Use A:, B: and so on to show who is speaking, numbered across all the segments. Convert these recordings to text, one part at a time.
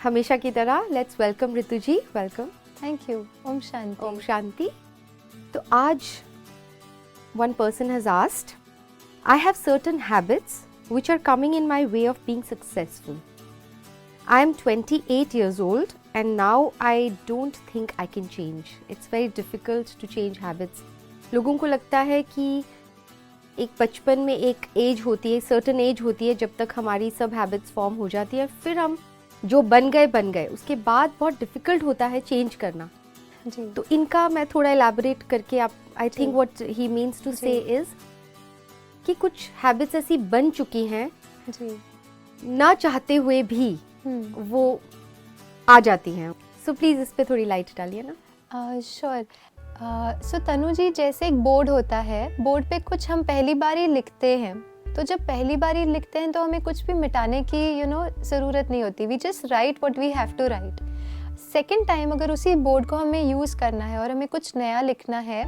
A: हमेशा की तरह let's welcome Ritu ji. Welcome.
B: Thank you. ओम शांति.
A: ओम शांति. तो आज one person has asked, I have certain habits which are coming in my way of being successful. I am 28 years old and now I don't think I can change. It's very difficult to change habits. लोगों को लगता है कि एक बचपन में एक as होती है, सर्टन एज होती है जब तक हमारी सब हैबिट्स फॉर्म हो जाती है, फिर हम जो बन गए उसके बाद बहुत डिफ़िकल्ट होता है चेंज करना
B: जी.
A: तो इनका मैं थोड़ा एलैबोरेट करके आप I think what he means to say is कि कुछ हैबिट्स ऐसी बन चुकी हैं
B: जी.
A: ना चाहते हुए भी वो आ जाती हैं. सो प्लीज़ इस पे थोड़ी लाइट डालिए ना.
B: श्योर. सो तनु जी, जैसे एक बोर्ड होता है, बोर्ड पे कुछ हम पहली बार ही लिखते हैं, तो जब पहली बार ही लिखते हैं तो हमें कुछ भी मिटाने की ज़रूरत नहीं होती. We just write what we have to write. Second time अगर उसी बोर्ड को हमें यूज़ करना है और हमें कुछ नया लिखना है,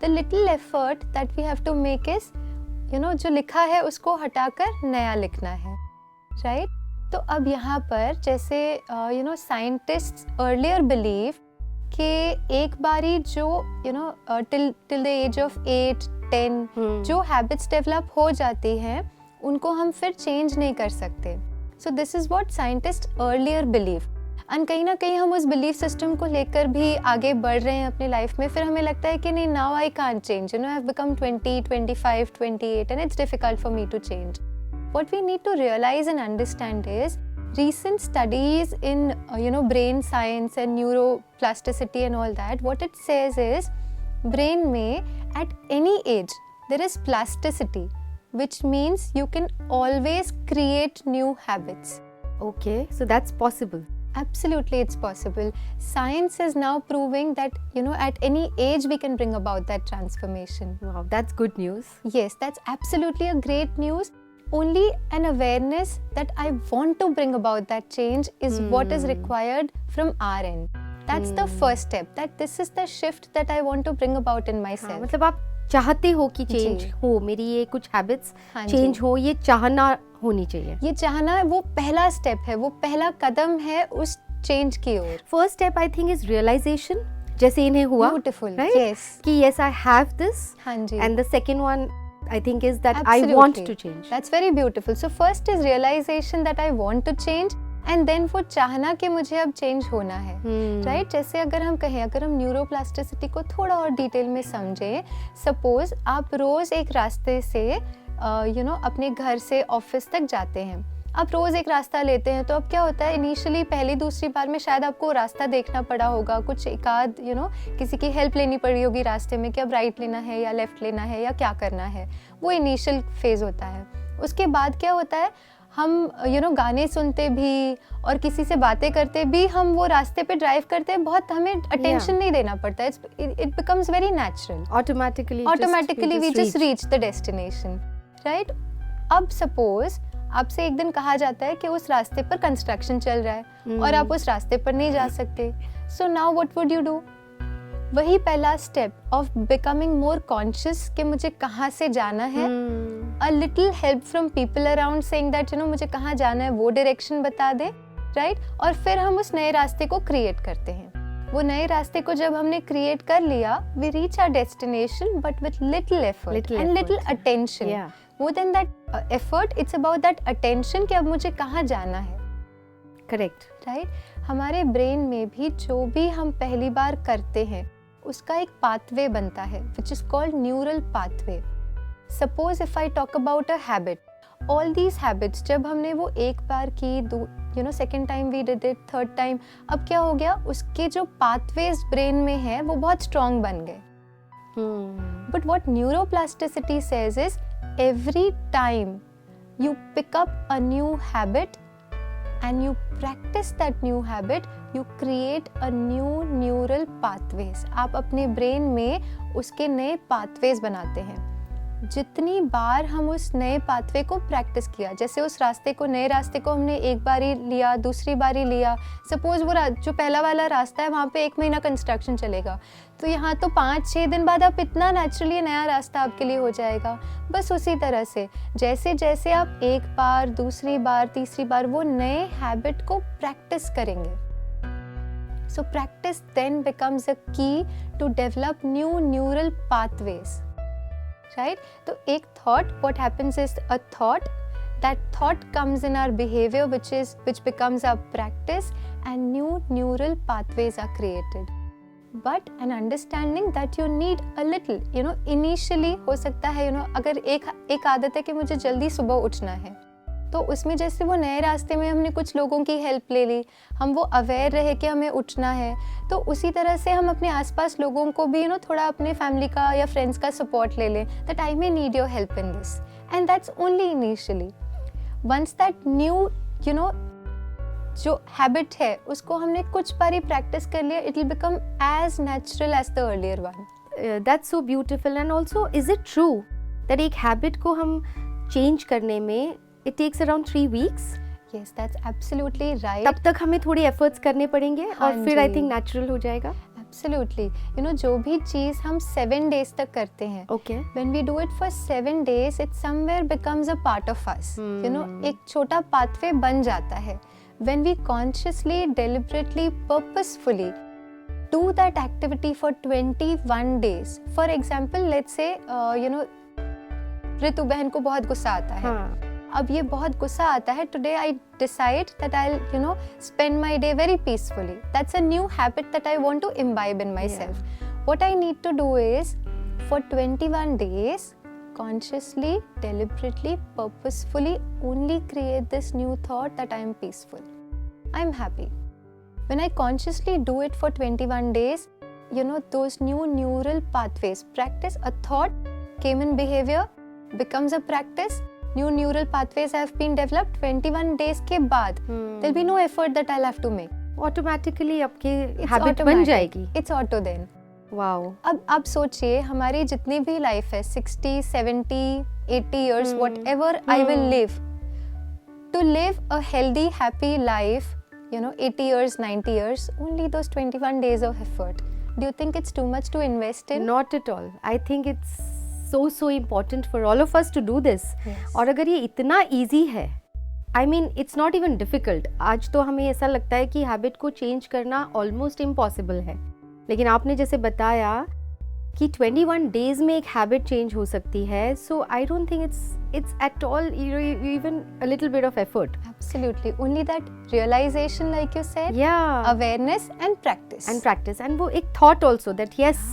B: the little effort that we have to make is जो लिखा है उसको हटाकर नया लिखना है. राइट. तो अब यहाँ पर जैसे साइंटिस्ट्स अर्लियर बिलीव कि एक बारी जो टिल द एज ऑफ 8-10 जो हैबिट्स डेवलप हो जाती हैं उनको हम फिर चेंज नहीं कर सकते. So this is what scientist earlier believe. And कहीं ना कहीं हम उस बिलीफ सिस्टम को लेकर भी आगे बढ़ रहे हैं अपनी लाइफ में. फिर हमें लगता है कि नहीं, now I can't change, I have become 20, 25, 28 and it's difficult for me to change. What we need to realise and understand is recent studies in brain science and neuroplasticity and all that, what it says is brain में at any age there is plasticity, which means you can always create new habits.
A: Okay, so that's possible.
B: Absolutely, it's possible. Science is now proving that at any age we can bring about that transformation.
A: Wow, that's good news.
B: Yes, that's absolutely a great news. Only an awareness that I want to bring about that change is what is required from our end. That's the first step, that this is the shift that I want to bring about in myself.
A: मतलब आप चाहते हो कि change हो, मेरी ये कुछ habits change हो, ये चाहना होनी चाहिए.
B: ये चाहना वो पहला स्टेप है, वो पहला कदम है उस चेंज की ओर.
A: First step I think is realisation, जैसे इन्हें हुआ.
B: ब्यूटीफुल.
A: Yes. कि yes I have this.
B: हाँ जी.
A: And the second one I think is that
B: Absolutely.
A: I want to change.
B: That's very beautiful. So first is realization that I want to change, and then वो चाहना कि मुझे अब change होना है. Right. जैसे अगर हम कहें, अगर हम न्यूरोप्लास्टिसिटी को थोड़ा और डिटेल में समझें, सपोज आप रोज एक रास्ते से अपने घर से ऑफिस तक जाते हैं. आप रोज़ एक रास्ता लेते हैं, तो अब क्या होता है, इनिशियली पहली दूसरी बार में शायद आपको रास्ता देखना पड़ा होगा, कुछ एकाध किसी की हेल्प लेनी पड़ी होगी रास्ते में कि अब राइट लेना है या लेफ़्ट लेना है या क्या करना है. वो इनिशियल फेज़ होता है. उसके बाद क्या होता है, हम गाने सुनते भी और किसी से बातें करते भी हम वो रास्ते पे ड्राइव करते हैं, बहुत हमें अटेंशन नहीं देना पड़ता है. It becomes very natural. Automatically we just reach the destination. Right. अब सपोज आपसे एक दिन कहा जाता है कि उस रास्ते पर कंस्ट्रक्शन चल रहा है और आप उस रास्ते पर नहीं जा सकते. So now what would you do? वही पहला step of becoming more conscious कि मुझे कहाँ से जाना है. A little help from people around saying that मुझे कहाँ जाना है, वो डायरेक्शन बता दे. राइट. और फिर हम उस नए रास्ते को क्रिएट करते हैं. वो नए रास्ते को जब हमने क्रिएट कर लिया, we reach our destination but with little effort and little attention. More than that effort, it's about that attention कि अब मुझे कहाँ जाना है.
A: Correct.
B: Right? हमारे ब्रेन में भी जो भी हम पहली बार करते हैं उसका एक पाथवे बनता है, which is called neural pathway. Suppose if I talk about a habit, all these habits जब हमने वो एक बार की, second time we did it, third time, अब क्या हो गया, उसके जो pathways ब्रेन में है वो बहुत strong बन गए. But what neuroplasticity says is every time you pick up a new habit and you practice that new habit, you create a new neural pathways. आप अपने ब्रेन में उसके नए pathways बनाते हैं. जितनी बार हम उस नए पाथवे को प्रैक्टिस किया, जैसे उस नए रास्ते को हमने एक बारी लिया, दूसरी बारी लिया, सपोज वो जो पहला वाला रास्ता है वहाँ पे 1 महीना कंस्ट्रक्शन चलेगा, तो यहाँ तो 5-6 दिन बाद आप इतना नेचुरली नया रास्ता आपके लिए हो जाएगा। बस उसी तरह से जैसे जैसे आप एक बार, दूसरी बार, तीसरी बार वो नए हैबिट को प्रैक्टिस करेंगे, so practice then becomes a key to develop new neural pathways, right? तो एक thought, what happens is a thought, that thought comes in our behavior which becomes our practice and new neural pathways are created. But an understanding that you need a little, initially हो सकता है, अगर एक आदत है कि मुझे जल्दी सुबह उठना है, तो उसमें जैसे वो नए रास्ते में हमने कुछ लोगों की हेल्प ले ली, हम वो अवेयर रहे कि हमें उठना है, तो उसी तरह से हम अपने आसपास लोगों को भी थोड़ा अपने फैमिली का या फ्रेंड्स का सपोर्ट ले लें, that I may need your help in this, and that's only initially. Once that new जो हैबिट है उसको हमने कुछ बारी प्रैक्टिस कर लिया, it will become as natural as the earlier one.
A: That's so beautiful. And also is it true that एक habit को हम चेंज करने में it takes around 3 weeks?
B: Yes, that's absolutely right.
A: तब तक हमें थोड़ी efforts करने पड़ेंगे और फिर I think natural हो जाएगा।
B: Absolutely. जो भी चीज़ हम 7 days तक करते हैं,
A: okay,
B: when we do it for 7 days, it somewhere becomes a part of us. एक छोटा pathway बन जाता है. When we consciously, deliberately, purposefully do that activity for 21 days. For example, let's say, ऋतु बहन को बहुत गुस्सा आता है।
A: हाँ.
B: अब ये बहुत गुस्सा आता है, today I decide that I'll spend my day very peacefully. That's a new habit that I want to imbibe in myself. Yeah. What I need to do is for 21 days consciously, deliberately, purposefully only create this new thought that I am peaceful, I'm happy. When I consciously do it for 21 days, those new neural pathways, practice, a thought came in behavior, becomes a practice, new neural pathways have been developed. 21 days के बाद there'll be no effort that I'll have to make.
A: Automatically आपकी habit बन जाएगी.
B: It's auto then.
A: Wow.
B: अब आप सोचिए हमारी जितनी भी life है 60, 70, 80 years, whatever I will live, to live a healthy, happy life, 80 years, 90 years, only those 21 days of effort. Do you think it's too much to invest in?
A: Not at all. I think it's so important for all of us to do this.
B: Yes.
A: और अगर ये इतना easy है, I mean it's not even difficult. आज तो हमें ऐसा लगता है कि हैबिट को चेंज करना almost impossible है, लेकिन आपने जैसे बताया कि 21 days में एक हैबिट चेंज हो सकती है, so I don't think it's at all even a little bit of effort.
B: Absolutely. Only that realization, like you said,
A: yeah,
B: awareness and practice.
A: And वो एक thought also that yes,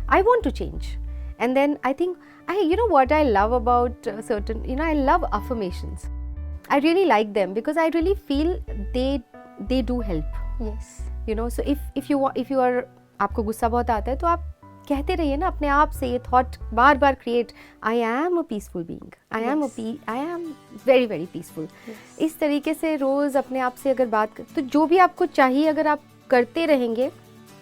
A: I want to change. And then I think, what I love about I love affirmations. I really like them because I really feel they do help.
B: Yes.
A: So if you are आपको गुस्सा बहुत आता है तो आप कहते रहिए ना अपने आप से ये thought bar bar create, I am a peaceful being. I am very very peaceful.
B: Yes.
A: इस तरीके से रोज अपने आप से अगर बात तो जो भी आपको चाहिए अगर आप करते रहेंगे,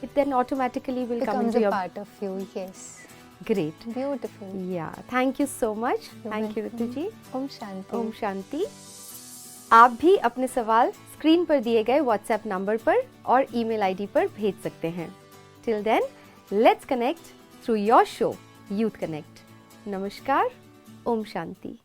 A: it then automatically will come into
B: a
A: your
B: part of you. Yes.
A: Great.
B: Beautiful.
A: Yeah. Thank you so much. Thank you Ritu जी.
B: ओम शांति.
A: ओम शांति. आप भी अपने सवाल स्क्रीन पर दिए गए व्हाट्सएप नंबर पर और ईमेल आईडी पर भेज सकते हैं. Till then, let's connect through your show, Youth Connect. नमस्कार. ओम शांति.